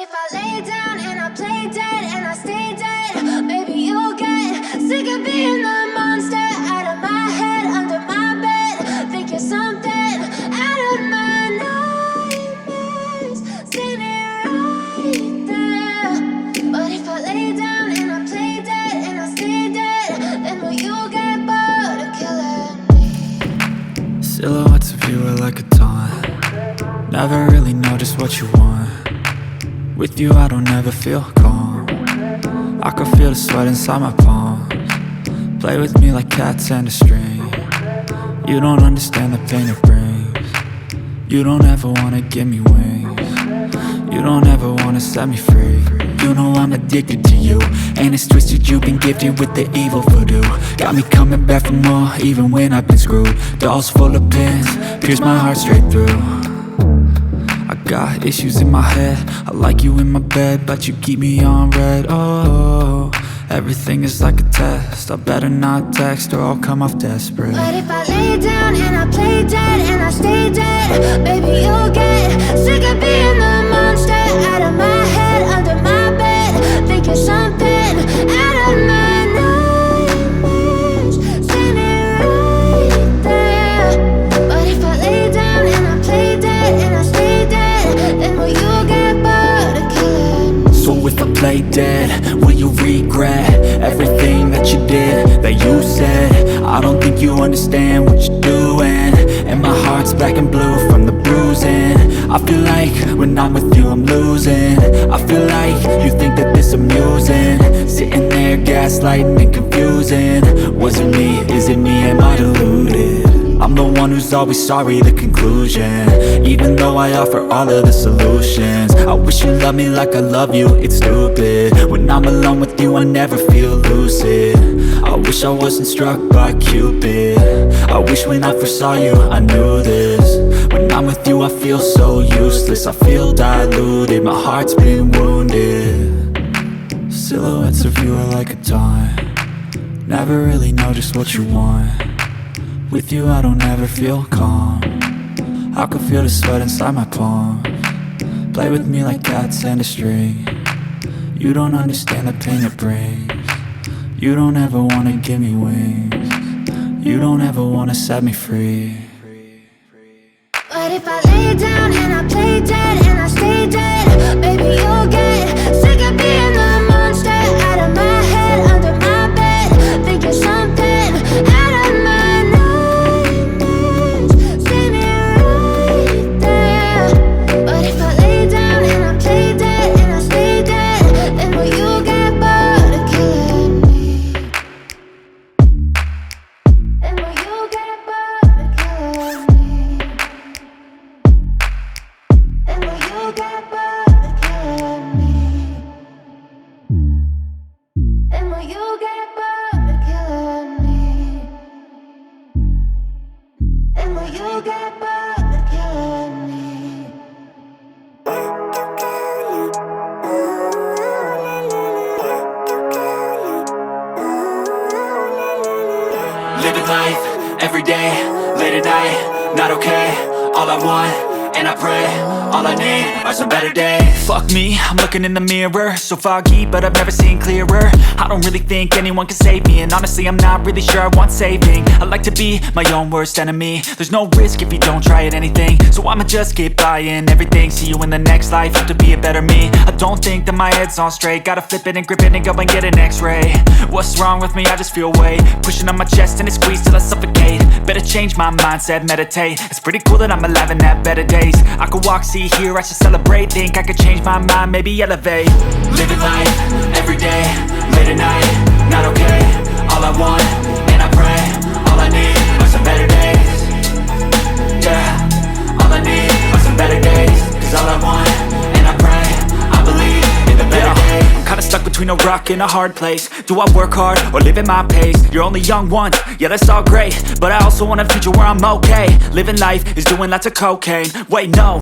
if I lay down and I play dead and I stay dead? Maybe you'll get sick of being the monster out of my head, under my bed. Think you're something out of my nightmares, standing right there. But if I lay down and I play dead and I stay dead, then will you get bored of killing me? Silhouettes of you are like a taunt. Never really know just what you want. With you I don't ever feel calm. I can feel the sweat inside my palms. Play with me like cats and a string. You don't understand the pain it brings. You don't ever wanna give me wings. You don't ever wanna set me free. You know I'm addicted to you, and it's twisted, you've been gifted with the evil voodoo. Got me coming back for more, even when I've been screwed. Dolls full of pins, pierce my heart straight through. I got issues in my head, I like you in my bed, but you keep me on red. Oh, everything is like a test. I better not text or I'll come off desperate. But if I lay down and I play dead and I stay dead, baby you'll get sick of being the monster out of my head, under my bed. Think you're something out of my nightmares, standing right there. But if I lay down and I play dead and I stay dead, then will you get bored of killing me? So if I play dead, will you regret everything that you did, that you said? I don't think you understand what you're doing, and my heart's black and blue from the bruising. I feel like when I'm with you I'm losing. I feel like you think that this amusing, sitting there gaslighting and confusing. Was it me? Is it me? Am I deluded? I'm the one who's always sorry, the conclusion, even though I offer all of the solutions. I wish you loved me like I love you, it's stupid. When I'm alone with you I never feel lucid. I wish I wasn't struck by Cupid. I wish when I first saw you I knew this. When I'm with you I feel so useless, I feel diluted, my heart's been wounded. Silhouettes of you are like a taunt. Never really know just what you want. With you I don't ever feel calm. I can feel the sweat inside my palms. Play with me like cats and a string. You don't understand the pain it brings. You don't ever wanna give me wings. You don't ever wanna set me free. But if I lay down and I play dead and I stay dead, baby you'll get sick of being the monster out of my head, under my bed. Think you're something out of my nightmares, standing right there. But if I lay down and I play dead and I stay dead, then will you get bored of killing me? Then will you get bored of killing me? And will you get bored of killing me? And will you get bored of killing me? And will you get bored of killing me? Living life, every day, late at night, not okay. All I want, and I pray, all I need are some better days. Fuck me, I'm looking in the mirror, so foggy, but I've never seen clearer. I don't really think anyone can save me, and honestly I'm not really sure I want saving. I like to be my own worst enemy. There's no risk if you don't try at anything, so I'ma just keep buying everything. See you in the next life, have to be a better me. I don't think that my head's on straight, gotta flip it and grip it and go and get an x-ray. What's wrong with me? I just feel weight pushing on my chest and it squeezes till I suffocate. Better change my mindset, meditate. It's pretty cool that I'm alive and have better days. I could walk, see, hear, I should celebrate. Think I could change my mind, maybe elevate. Living life, every day, late at night, not okay. All I want, and I pray, all I need are some better days. Yeah, all I need are some better days. Cause all I want, and I pray, I believe in the better days. I'm kinda stuck between a rock and a hard place. Do I work hard or live at my pace? You're only young once, yeah that's all great, but I also want a future where I'm okay. Living life is doing lots of cocaine. Wait no,